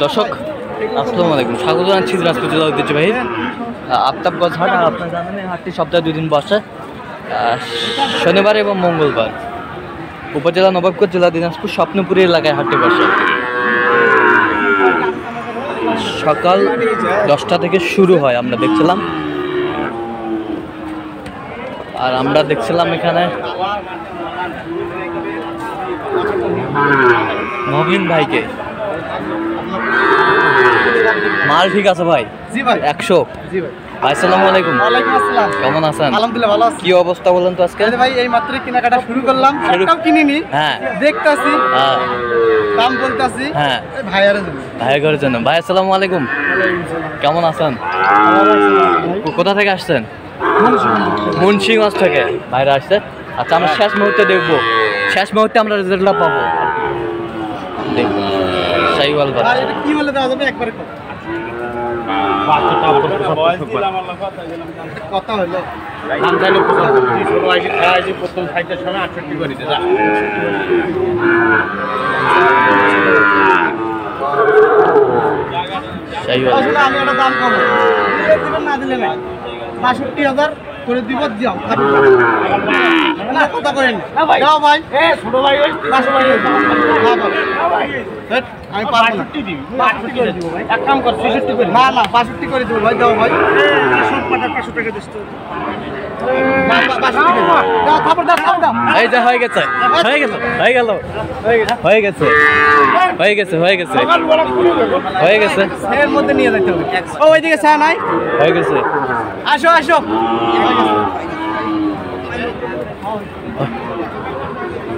দর্শক আসসালামু আলাইকুম, স্বাগত জানাচ্ছি দিনাজপুর জেলা ঐতিহ্যবাহী আফতাবগঞ্জ হাট। আর আপনারা জানেন এই হাটটি সপ্তাহে 2 দিন বসে, শনিবার এবং মঙ্গলবার। উপজেলা নবাবগঞ্জ, জেলা দিনাজপুর, স্বপ্নপুরী এলাকায় হাটটি বসে। সকাল 10টা থেকে শুরু হয় আমরা দেখছিলাম। আর আমরা দেখছিলাম এখানে মবিন ভাইকে। মাল ঠিক আছে ভাই? জি ভাই, 100। জি ভাই। ভাই আসসালামু আলাইকুম। ওয়ালাইকুম আসসালাম। কেমন আছেন? আলহামদুলিল্লাহ ভালো আছি। কি অবস্থা বলেন তো আজকে? আরে ভাই এই মাত্র কেনাকাটা শুরু করলাম, একটাও কিনিনি। হ্যাঁ, দেখতাছি, হ্যাঁ, দাম বলতাছি। হ্যাঁ, এই ভাইয়ারে জন্য। ভাই ঘরের জন্য। ভাই আসসালামু আলাইকুম, কেমন আছেন? কোথা থেকে আসছেন? মুন্সিগঞ্জ থেকে বাইরে আসছেন। আচ্ছা, আমরা শেষ মুহূর্তে দেখবো, শেষ মুহূর্তে আমরা রেজাল্টটা পাবো। দেখবো শাইওয়াল ভাই বাচ্চা। এটা কি বলে দেওয়া যাবে একবারে কত? কথা হলো দাম চাইলে 25, 16 খাওয়া প্রথম সাইজের সময় 68 করে দিতে। শাইওয়াল আসলে আমি একটা দাম কম দিবেন না দিলে নাই ৬২,০০০ করে দিব। যাও না কথা করেন, যাও ভাই। ছোট ভাই ওই ৬২ আমি পারবো না। 62 করে দিব ভাই। এক কাম কর 66 করে। না না ৬২ করে দেবো ভাই, দাও ভাই। সব পাটা 500 টাকা দিস তো। না, ৬২ করে দাও। দাও, থাপড় দাও, থাপড় দাও। এই যে হয়ে গেছে, হয়ে গেল, হয়ে গেল, হয়ে গেছে, হয়ে গেছে, হয়ে গেছে, হয়ে গেছে, এর মধ্যে নিয়ে যেতে হবে। ও ওইদিকে চা নাই, হয়ে গেছে। আসো আসো।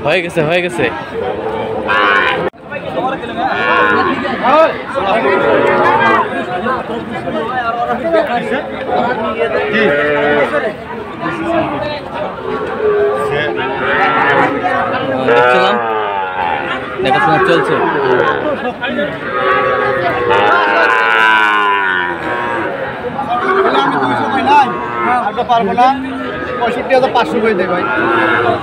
হয়ে গেছে, হয়ে গেছে। দেখছিলাম, দেখাশোনা চলছে। আমি তুমি সময় নাই, আমরা পারবো না। ৬৫,৫০০ করে দেয় ভাই,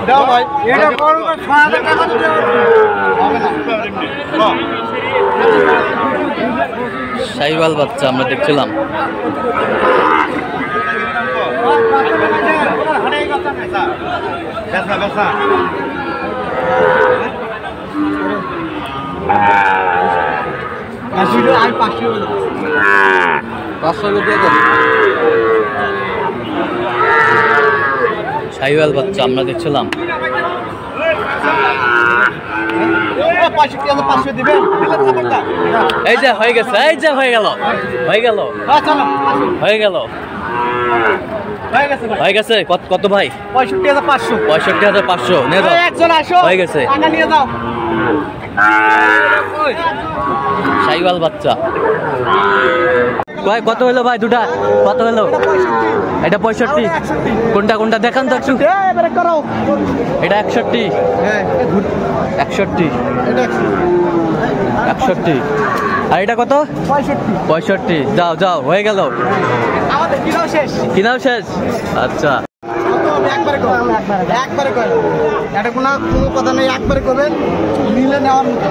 দাও ভাই। এটা করো ৬,০০০ টাকা দিতে হবে না। শাইওয়াল বাচ্চা আমরা দেখছিলাম। বেসা বেসা আমি ৫০০ দিয়ে দেন। শাইওয়াল বাচ্চা আমরা দেখছিলাম। ৬৫,৫০০ দিবেন। এই যে হয়ে গেছে, এই যে হয়ে গেল, হয়ে গেল, চলো হয়ে গেল, হয়ে গেছে ভাই। হয়ে গেছে। কত ভাই? ৬৫,৫০০। 65,500 নিয়ে যাও। একজন আসো, হয়ে গেছে। টাকা নিয়ে যাও। শাইওয়াল বাচ্চা ভাই কত হলো ভাই? দুটা কত হলো? এটা 65। কোনটা কোনটা দেখান তো একটু। এবারে করো। এটা 61। হ্যাঁ 61, এটা 61। আর এটা কত? 65। যাও যাও, হয়ে গেল। আমাদের কিনাও শেষ। কিনাও শেষ। আচ্ছা, একবারে করো, একবারে করো। এটা কোনো কথা নেই, একবারে করবেন। নিলে নেওয়ার মতো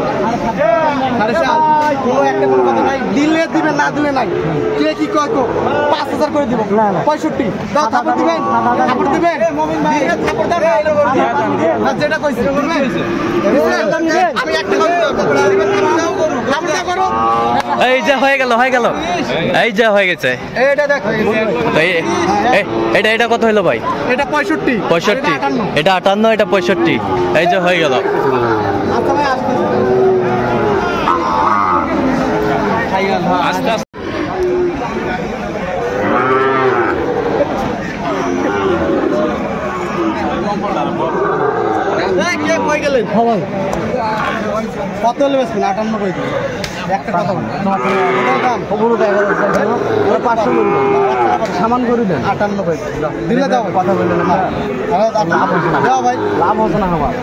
কোনো একটা কোনো কথা নাই। দিলে দিবেন, না দিলে নাই। কে কি কয় ৫,০০০ করে দিব। ৬৫ দাও, থাপড় দিবেন, থাপড় দিবেন। থাপড় দাও না, যেটা কইছি আমি একটা কথা করো। এই যে হয়ে গেল, হয়ে গেল, এই যে হয়ে গেছে। এটা দেখো, এটা এটা কত হলো ভাই? এটা 65। 65। এটা 58, এটা 65। এই যে হয়ে গেল। আচ্ছা ভাই, আস্তে আস্তে কে কই গেলেন? কত হলে বেশি? 58 করে দিন। একটা কথা বলুন, সামান করে দেন। 58 করে দিলে দাও, কথা বললেন না। দাও ভাই, লাভ হচ্ছে না আমার।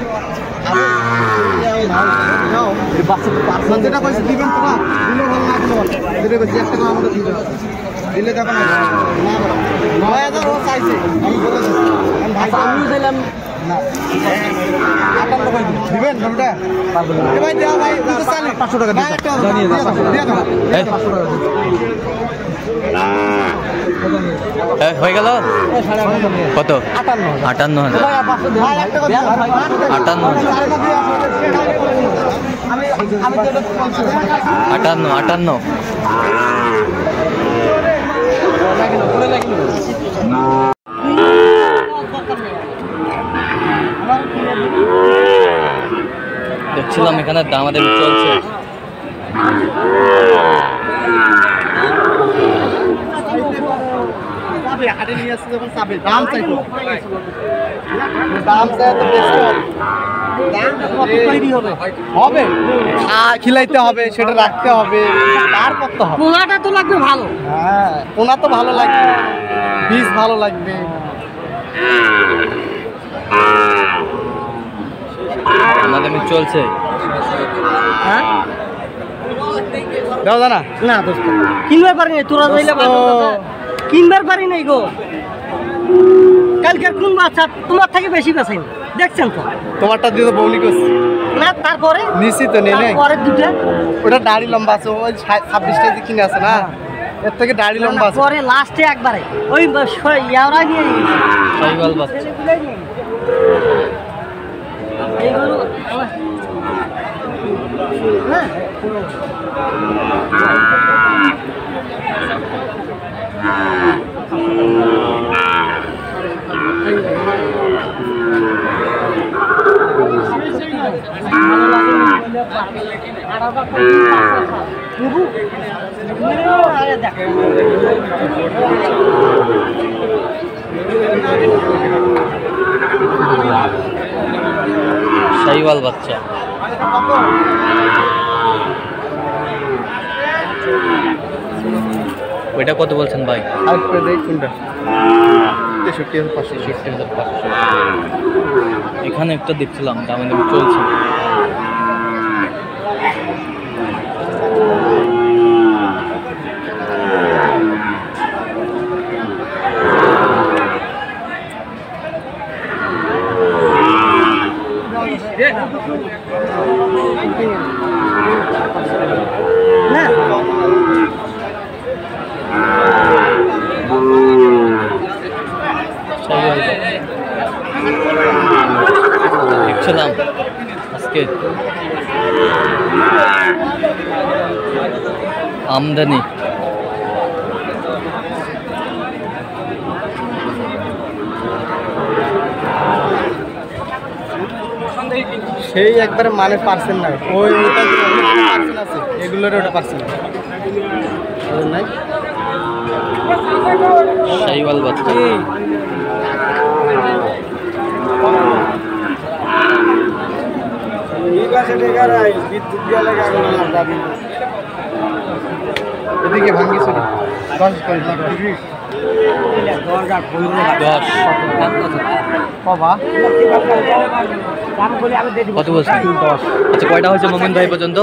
যেটা কইছি দিবেন তো না, দিলে ভালো না দিলে ভালো। যেটা কইছি একটা করে আমাদের দিবেন, দিলে দেখো না ৯,০০০ ও চাইছে। আমি বলে দিচ্ছি, ভাই আমিও চাইলাম না 58 করে দিবেন গরুটা এ ভাই দাও ভাই 500 টাকা জানিয়ে দাও 500 টাকা হয়ে গেল কত 58,000 58 দেখছিলাম এখানে দামাদামি চলছে। হবে খিলাইতে হবে, সেটা রাখতে হবে, তার করতে হবে। পোনাটা তো লাগবে ভালো। হ্যাঁ পোনা তো ভালো লাগবে, বীজ ভালো লাগবে। দামাদামি চলছে। হ্যাঁ দাও জানা না দোস্ত কিনবার পারি নাই, তোরা যাইলে কিনবার পারি নাই গো। কালকের কোন বাচ্চা তোমার থেকে বেশি বেচাই দেখছেন তো? তোমারটা দিয়ে তো বৌনি করছি না তারপরে নিশ্চিত তো নেই নেই পরে দুটা ওটা দাড়ি লম্বা আছে, ওই 26টা দিয়ে কিনে আছে না, এর থেকে দাড়ি লম্বা আছে। পরে লাস্টে একবারে ওই ইয়াওরা নিয়ে সাইওয়াল বাচ্চা। এই গরু হ্যাঁ সাইওয়াল বাচ্চা। ওইটা কত বলছেন ভাই? এখানে একটা দেখছিলাম দামাদামি চলছে। দেখছিলাম আজকে আমদানি সেই একবারে মানে পারছেন না, ওই পার্সেন্ট আছে, এগুলোর ওটা পারছেন নাই। সাইওয়াল বাচ্চা। এদিকে ভাঙ্গি চুরি 10 করে 10 কত বলছেন? আচ্ছা কয়টা হয়েছে মোমিন ভাই পর্যন্ত?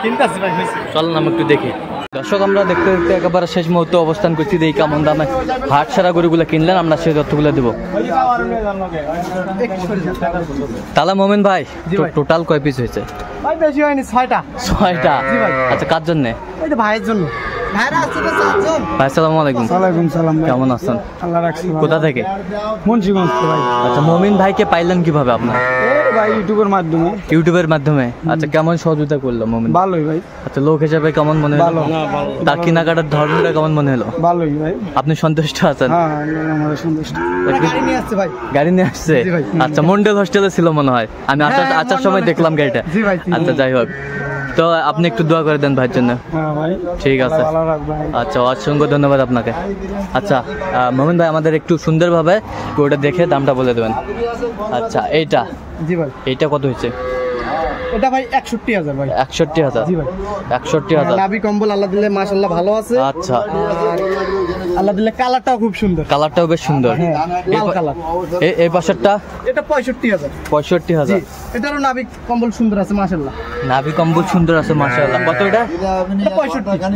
কিনতেছি ভাই হয়েছে। চল না একটু দেখি। দর্শক আমরা দেখতে দেখতে একেবারে শেষ মুহূর্তে অবস্থান করছি, দেখি কেমন দামে হাট সারা গরুগুলো কিনলেন, আমরা সেই তথ্যগুলো দেবো। তাহলে মোমিন ভাই টোটাল কয় পিস হয়েছে? ভাই বেশি হয়নি, 6টা। 6টা? জি ভাই। আচ্ছা কার জন্যে? এই তো ভাইয়ের জন্য। ভাইরা আছে তো 4 জন। ভাই আসসালামু আলাইকুম। ওয়ালাইকুম সালাম ভাই। কেমন আছেন? আল্লাহ রাখছে। কোথা থেকে? মুন্সিগঞ্জ ভাই। আচ্ছা মোমিন ভাইকে পাইলেন কিভাবে আপনার? এই ভাই ইউটিউবের মাধ্যমে। ইউটিউবের মাধ্যমে? আচ্ছা কেমন সহযোগিতা করলো মোমিন? ভালোই ভাই। আচ্ছা লোক হিসাবে কেমন মনে হলো? ভালো। তার কেনাকাটার ধর্মটা কেমন মনে হলো? ভালোই ভাই। আপনি সন্তুষ্ট আছেন? হ্যাঁ আমরা সন্তুষ্ট। গাড়ি নিয়ে আসছে ভাই। গাড়ি নিয়ে আসছে? জি ভাই। আচ্ছা মন্ডল হোস্টেলে ছিল মনে হয়, আমি আসার সময় দেখলাম গাড়িটা। জি ভাই। আচ্ছা যাই হোক, তো আপনি একটু দোয়া করে দেন ভাইয়ের জন্য। হ্যাঁ ভাই ঠিক আছে। ভালো রাখবেন। আচ্ছা অসংখ্য ধন্যবাদ আপনাকে। আচ্ছা মোমিন ভাই আমাদের একটু সুন্দরভাবে ওটা দেখে দামটা বলে দেবেন। আচ্ছা এইটা? জি ভাই। এইটা কত হয়েছে? এটা ভাই 61,000 ভাই। 61,000? জি ভাই। 61,000। নাভি কম্বল আল্লাহ দিলে মাশাআল্লাহ ভালো আছে। আচ্ছা আর আল্লাহ দিলে কালারটাও খুব সুন্দর। কালারটাও বেশ সুন্দর। লাল কালার। এই পাশেরটা এটা 65,000। 65,000। এটারও নাবিক কম্বল সুন্দর আছে মাশাআল্লাহ। নাভি কম্বল সুন্দর আছে মাশাআল্লাহ। কত এটা?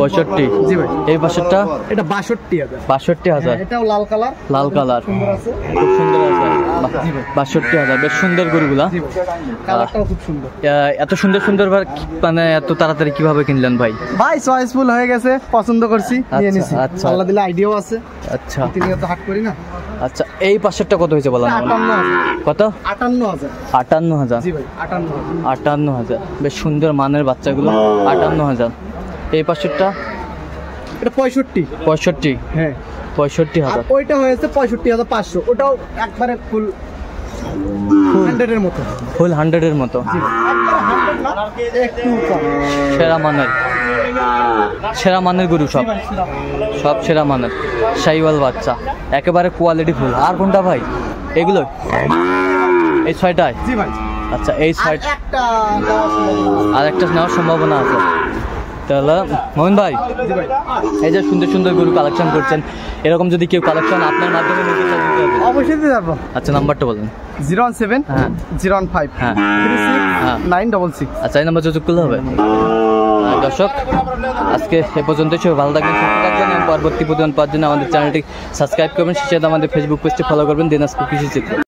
65। জি ভাই। এই পাশেরটা এটা 62,000। 62,000। এটাও লাল কালার। লাল কালার সুন্দর আছে। খুব সুন্দর আছে। 62,000 বেশ সুন্দর গরুগুলা। জি ভাই। কালারটাও খুব সুন্দর। এত সুন্দর সুন্দর মানে এত তাড়াতাড়ি কিভাবে কিনলেন ভাই? ভাই চয়েসফুল হয়ে গেছে, পছন্দ করছি, নিয়ে নিছি। আচ্ছা। আল্লাহ দিলে আইডিয়াও আছে। আচ্ছা প্রতিনিয়ত হাট করি না। আচ্ছা এই পাশেরটা কত হয়েছে বলেন? 58,000। কত? 58,000। 58,000। জি ভাই 58,000। 58,000 বেশ সুন্দর মানের বাচ্চাগুলো। 58,000। এই পাশেরটা এটা 65। 65। হ্যাঁ। 65,000। আর ওইটা হয়েছে 65,500। ওটাও একবারে ফুল 100 এর মতো। ফুল 100 এর মতো। একটু কম। সেরা মানের গরু সব সব সেরা মানের শাহিওয়াল বাচ্চা একেবারে কোয়ালিটি ফুল। আর কোনটা ভাই? এগুলো এই 6টায়? জি ভাই। আচ্ছা এই 6 একটা নেওয়া সম্ভব। আর একটা নেওয়ার সম্ভাবনা আছে। তাহলে মোহন ভাই এই যে সুন্দর সুন্দর গরু কালেকশন করছেন, এরকম যদি কেউ কালেকশন আপনার মাধ্যমে নিতে চায় দিতে হবে? অবশ্যই দিতে পারবো। আচ্ছা নাম্বারটা বলেন। 017 হ্যাঁ 015 হ্যাঁ 36 হ্যাঁ 966। আচ্ছা এই নাম্বার যোগাযোগ করলে হবে। দর্শক আজকে এ পর্যন্তই। সবাই ভালো থাকবেন, সুস্থ থাকবেন এবং পরবর্তী প্রতিদিন পাওয়ার জন্য আমাদের চ্যানেলটি সাবস্ক্রাইব করবেন। সেই সাথে আমাদের ফেসবুক পেজটি ফলো করবেন দিনাজপুর কৃষি চিত্র।